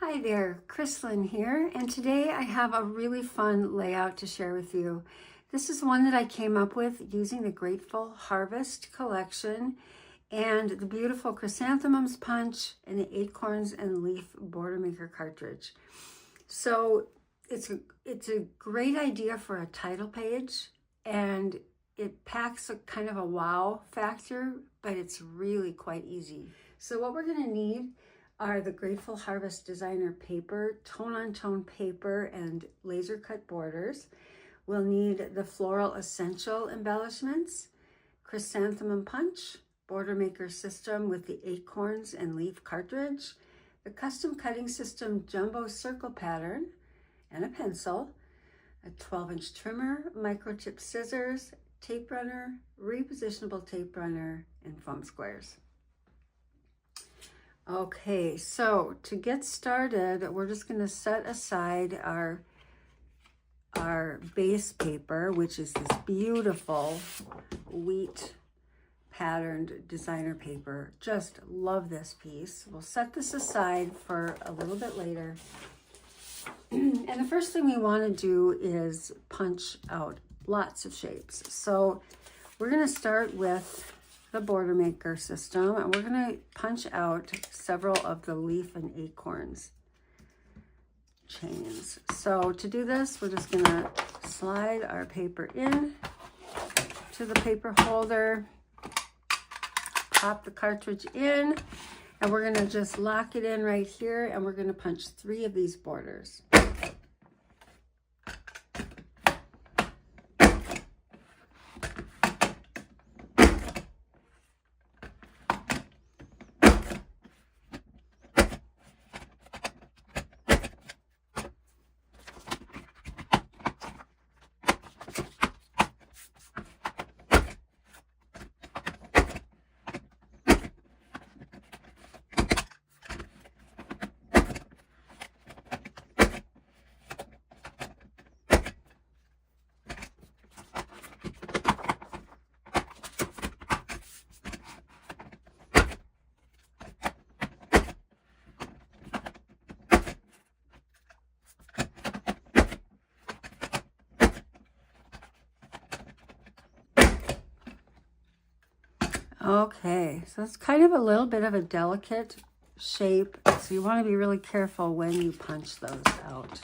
Hi there, Krislyn here, and today I have a really fun layout to share with you. This is one that I came up with using the Grateful Harvest collection and the beautiful Chrysanthemums punch and the Acorns and Leaf Border Maker cartridge. So it's a great idea for a title page, and it packs a kind of a wow factor, but it's really quite easy. So what we're going to need are the Grateful Harvest designer paper, tone-on-tone paper, and laser cut borders. We'll need the Floral Essential embellishments, chrysanthemum punch, border maker system with the acorns and leaf cartridge, the custom cutting system jumbo circle pattern, and a pencil, a 12-inch trimmer, microchip scissors, tape runner, repositionable tape runner, and foam squares. Okay, so to get started, we're just going to set aside our base paper, which is this beautiful wheat patterned designer paper. Just love this piece. We'll set this aside for a little bit later. And the first thing we want to do is punch out lots of shapes. So we're going to start with the border maker system, and we're going to punch out several of the leaf and acorns chains. So to do this, we're just going to slide our paper in to the paper holder, pop the cartridge in, and we're going to just lock it in right here, and we're going to punch 3 of these borders. Okay, so it's kind of a little bit of a delicate shape, so you want to be really careful when you punch those out.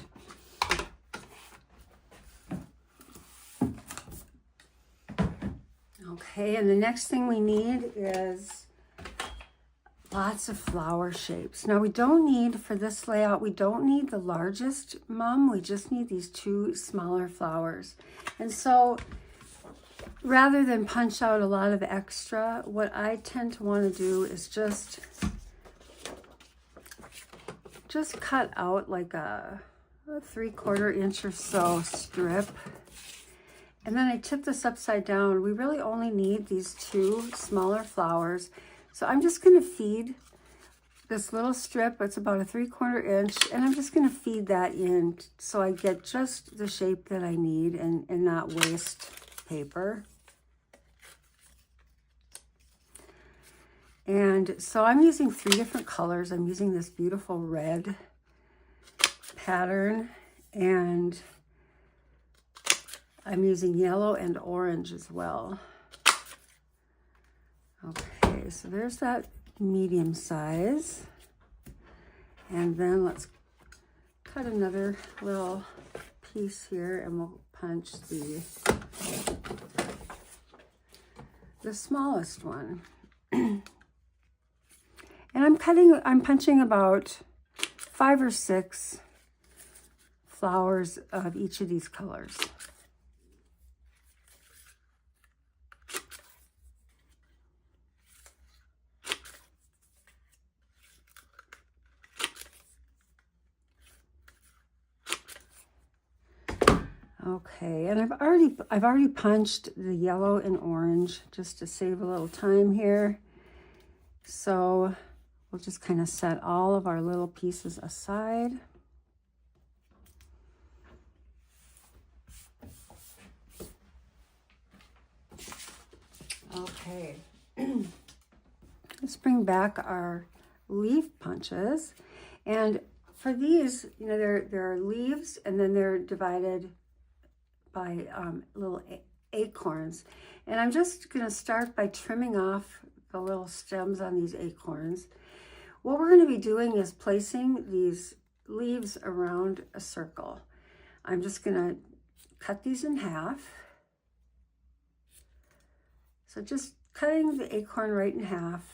Okay, and the next thing we need is lots of flower shapes. Now we don't need, for this layout, we don't need the largest mum, we just need these 2 smaller flowers. And so rather than punch out a lot of extra, what I tend to want to do is just cut out like a 3/4 inch or so strip. And then I tip this upside down. We really only need these 2 smaller flowers. So I'm just going to feed this little strip. It's about a 3/4 inch. And I'm just going to feed that in so I get just the shape that I need and not waste paper. And so I'm using 3 different colors. I'm using this beautiful red pattern, and I'm using yellow and orange as well. Okay, so there's that medium size. And then let's cut another little piece here, and we'll punch the smallest one. And I'm punching about 5 or 6 flowers of each of these colors. Okay, and I've already punched the yellow and orange just to save a little time here. So we'll just kind of set all of our little pieces aside. Okay, let's bring back our leaf punches. And for these, you know, there are leaves, and then they're divided by little acorns. And I'm just going to start by trimming off the little stems on these acorns. What we're going to be doing is placing these leaves around a circle. I'm just going to cut these in half. So just cutting the acorn right in half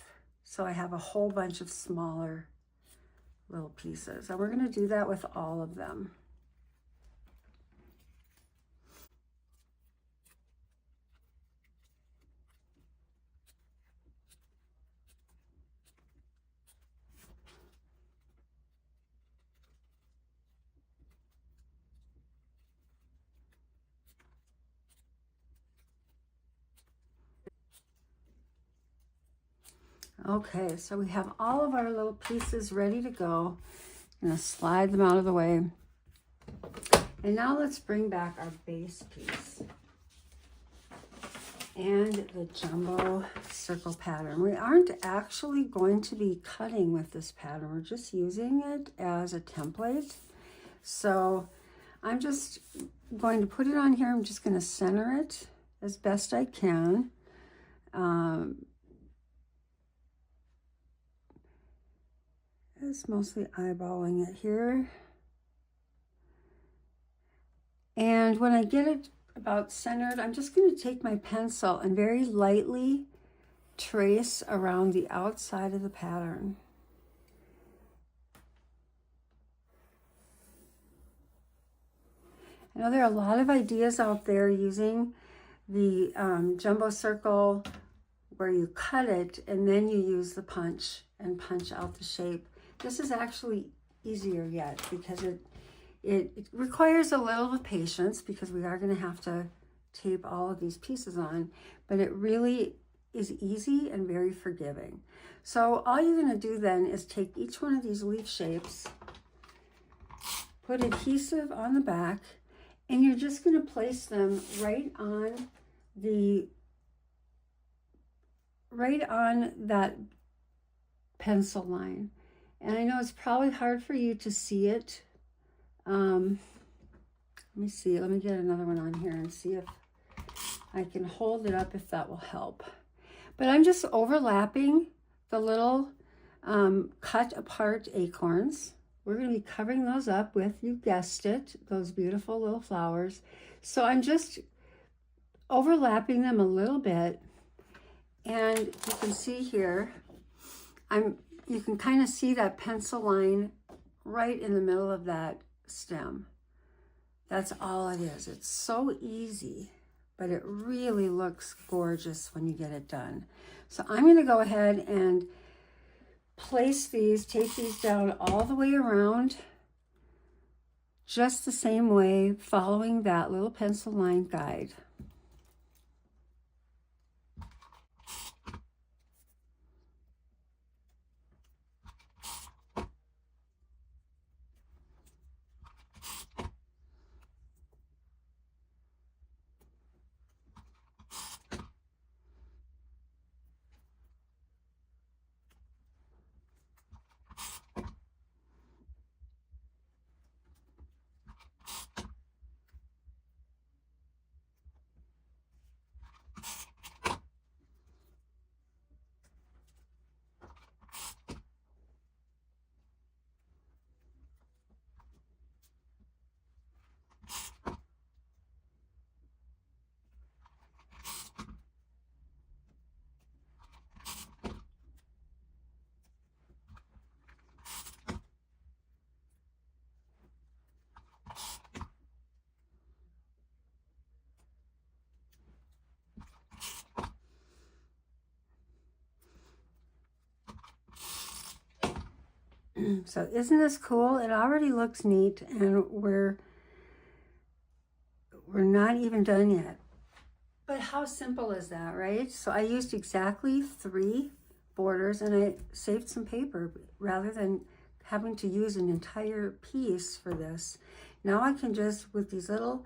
so I have a whole bunch of smaller little pieces. And we're going to do that with all of them. Okay, so we have all of our little pieces ready to go. I'm going to slide them out of the way. And now let's bring back our base piece and the jumbo circle pattern. We aren't actually going to be cutting with this pattern. We're just using it as a template. So I'm just going to put it on here. I'm just going to center it as best I can. It's mostly eyeballing it here. And when I get it about centered, I'm just going to take my pencil and very lightly trace around the outside of the pattern. I know there are a lot of ideas out there using the jumbo circle where you cut it and then you use the punch and punch out the shape. This is actually easier yet because it requires a little patience because we are going to have to tape all of these pieces on, but it really is easy and very forgiving. So all you're going to do then is take each one of these leaf shapes, put adhesive on the back, and you're just going to place them right on that pencil line. And I know it's probably hard for you to see it. Let me see, let me get another one on here and see if I can hold it up, if that will help. But I'm just overlapping the little cut apart acorns. We're going to be covering those up with, you guessed it, those beautiful little flowers. So I'm just overlapping them a little bit. And you can see here, you can kind of see that pencil line right in the middle of that stem. That's all it is. It's so easy, but it really looks gorgeous when you get it done. So I'm going to go ahead and place these, tape these down all the way around, just the same way, following that little pencil line guide. So isn't this cool? It already looks neat, and we're not even done yet. But how simple is that, right? So I used exactly 3 borders, and I saved some paper rather than having to use an entire piece for this. Now I can just, with these little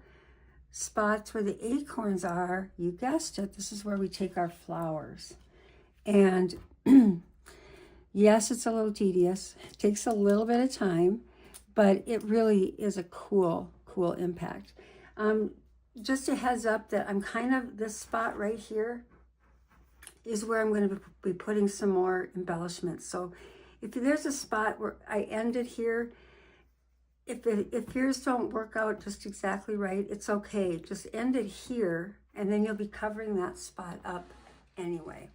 spots where the acorns are, you guessed it, this is where we take our flowers. And yes, it's a little tedious. It takes a little bit of time, but it really is a cool impact. Just a heads up that I'm kind of, this spot right here is where I'm going to be putting some more embellishments. So if there's a spot where I ended here, if yours don't work out just exactly right, it's okay. Just end it here, and then you'll be covering that spot up anyway.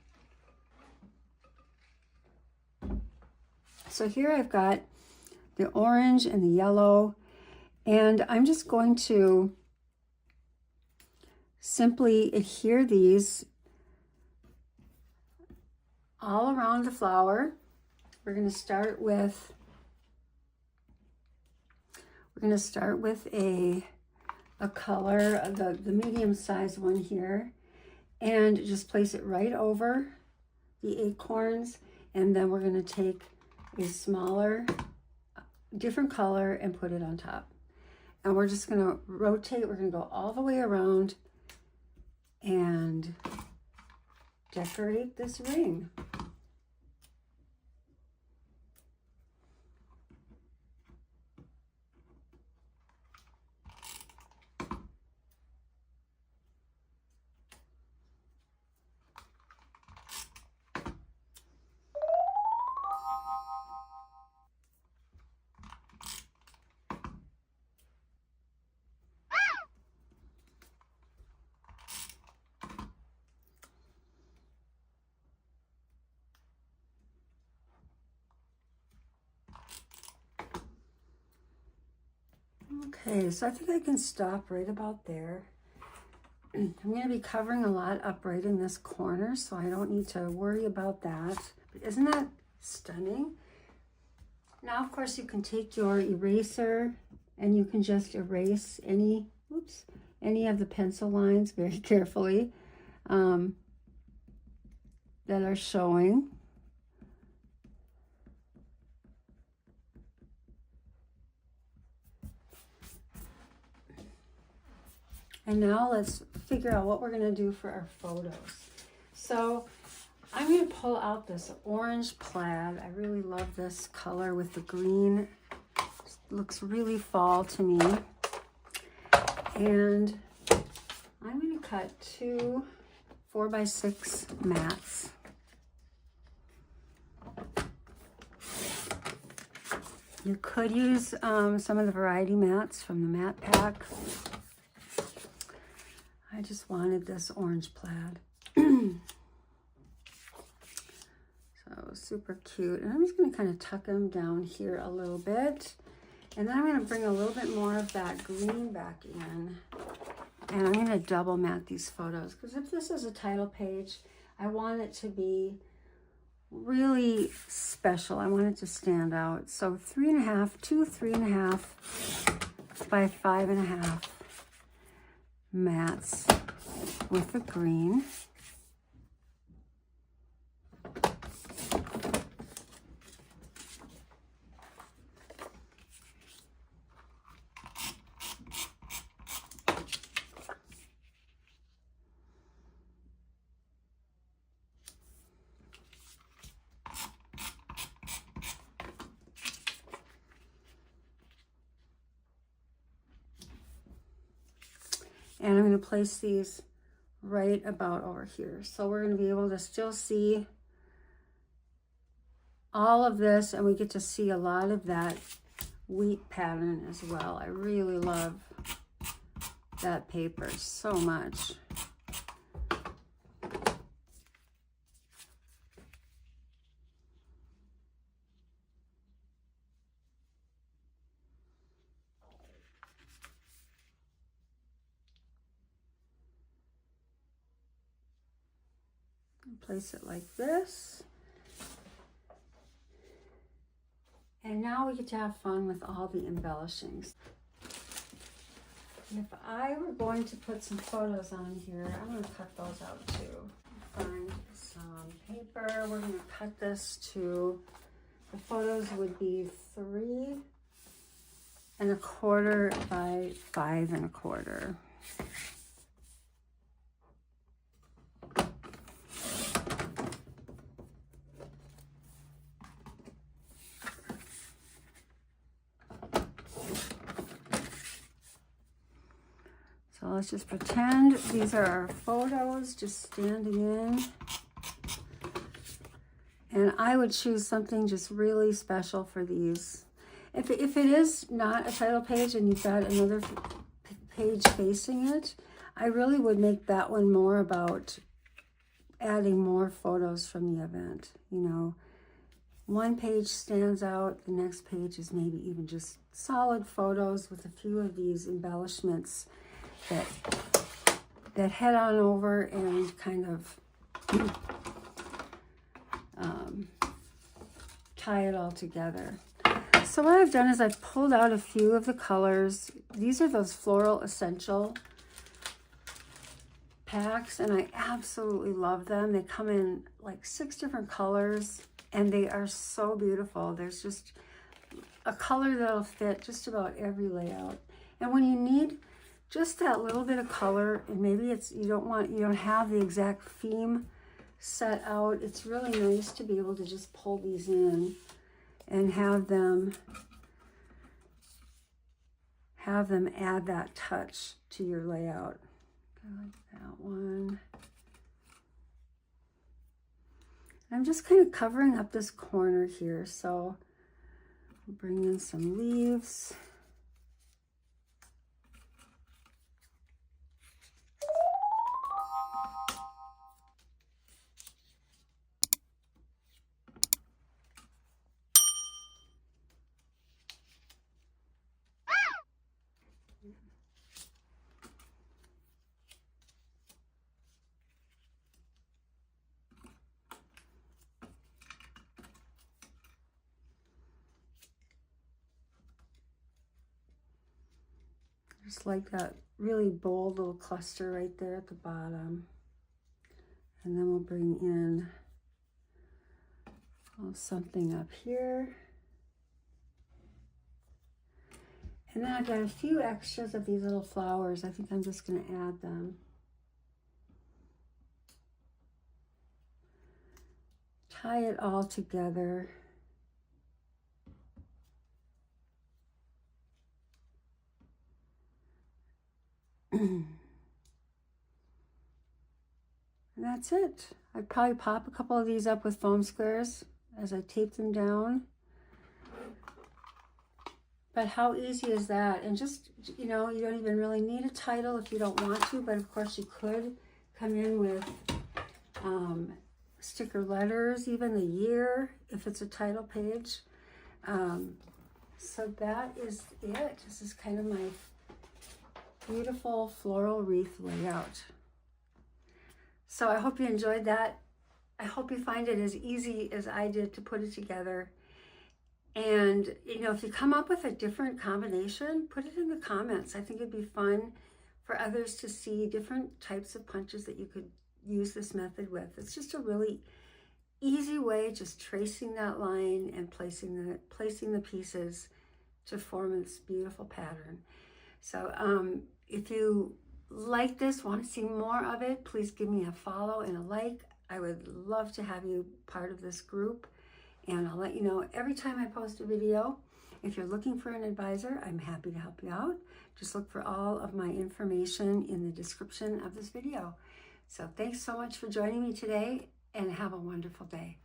So here I've got the orange and the yellow, and I'm just going to simply adhere these all around the flower. We're going to start with a color, the medium sized one here, and just place it right over the acorns, and then we're going to take a smaller, different color and put it on top. And we're just going to rotate. We're going to go all the way around and decorate this ring. Okay, so I think I can stop right about there. I'm going to be covering a lot up right in this corner, so I don't need to worry about that. But isn't that stunning? Now, of course, you can take your eraser and you can just erase any of the pencil lines very carefully that are showing. And now let's figure out what we're going to do for our photos. So I'm going to pull out this orange plaid. I really love this color with the green. It looks really fall to me. And I'm going to cut 2 4x6 mats. You could use some of the variety mats from the mat pack. I just wanted this orange plaid. So super cute. And I'm just going to kind of tuck them down here a little bit. And then I'm going to bring a little bit more of that green back in. And I'm going to double mat these photos, because if this is a title page, I want it to be really special. I want it to stand out. So 2 3.5 by 5.5 mats with the green. And I'm going to place these right about over here. So we're going to be able to still see all of this, and we get to see a lot of that wheat pattern as well. I really love that paper so much. Place it like this. And now we get to have fun with all the embellishings. If I were going to put some photos on here, I'm going to cut those out too. Find some paper. We're going to cut this to, the photos would be 3 1/4 by 5 1/4. let's just pretend these are our photos just standing in. And I would choose something just really special for these. If it is not a title page and you've got another page facing it, I really would make that one more about adding more photos from the event. You know, one page stands out, the next page is maybe even just solid photos with a few of these embellishments that head on over and kind of tie it all together. So what I've done is I've pulled out a few of the colors. These are those Floral Essential packs, and I absolutely love them. They come in like 6 different colors, and they are so beautiful. There's just a color that'll fit just about every layout. And when you need just that little bit of color, and maybe it's you don't have the exact theme set out, it's really nice to be able to just pull these in and have them add that touch to your layout. I like that one. I'm just kind of covering up this corner here, so I'll bring in some leaves. Just like that really bold little cluster right there at the bottom. And then we'll bring in something up here. And then I've got a few extras of these little flowers. I think I'm just going to add them. Tie it all together. And that's it. I'd probably pop a couple of these up with foam squares as I tape them down. But how easy is that? And just, you know, you don't even really need a title if you don't want to, but of course you could come in with sticker letters, even the year, if it's a title page. So that is it. This is kind of my beautiful floral wreath layout. So I hope you enjoyed that. I hope you find it as easy as I did to put it together. And, you know, if you come up with a different combination, put it in the comments. I think it'd be fun for others to see different types of punches that you could use this method with. It's just a really easy way, just tracing that line and placing the pieces to form this beautiful pattern. So if you like this, want to see more of it, please give me a follow and a like. I would love to have you part of this group, and I'll let you know every time I post a video. If you're looking for an advisor, I'm happy to help you out. Just look for all of my information in the description of this video. So thanks so much for joining me today, and have a wonderful day.